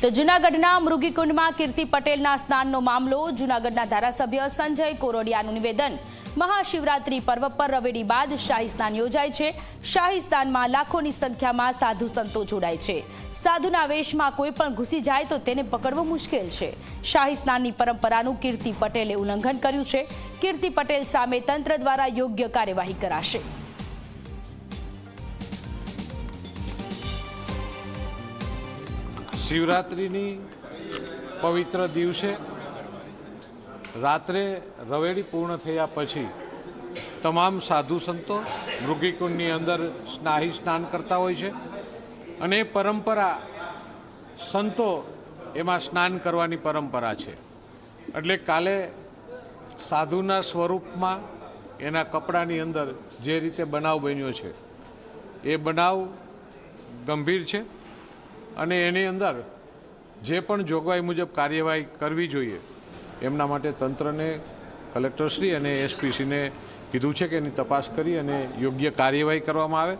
તો જૂનાગઢના મૃગીકુંડમાં કીર્તિ પટેલના સ્નાનનો મામલો. જૂનાગઢના ધારાસભ્ય સંજય કોરોડિયાનું નિવેદન. મહાશિવરાત્રી પર્વ પર રવેડી બાદ શાહી સ્નાન યોજાય છે. શાહી સ્નાનમાં લાખોની સંખ્યામાં સાધુ સંતો જોડાય છે. સાધુના વેશમાં કોઈ પણ ઘૂસી જાય તો તેને પકડવું મુશ્કેલ છે. શાહી સ્નાનની પરંપરાનું કીર્તિ પટેલે ઉલ્લંઘન કર્યું છે. કીર્તિ પટેલ સામે તંત્ર દ્વારા યોગ્ય કાર્યવાહી કરાશે. શિવરાત્રિની પવિત્ર દિવસે રાત્રે રવેડી પૂર્ણ થયા પછી તમામ સાધુ સંતો મૃગીકુંડની અંદર શાહી સ્નાન કરતા હોય છે અને પરંપરા સંતો એમાં સ્નાન કરવાની પરંપરા છે. એટલે કાલે સાધુના સ્વરૂપમાં એના કપડાની અંદર જે રીતે બનાવ બન્યો છે એ બનાવ ગંભીર છે અને એની અંદર જે પણ જોગવાઈ મુજબ કાર્યવાહી કરવી જોઈએ એમના માટે તંત્રને કલેક્ટરશ્રી અને એસપીસીને કીધું છે કે એની તપાસ કરી અને યોગ્ય કાર્યવાહી કરવામાં આવે.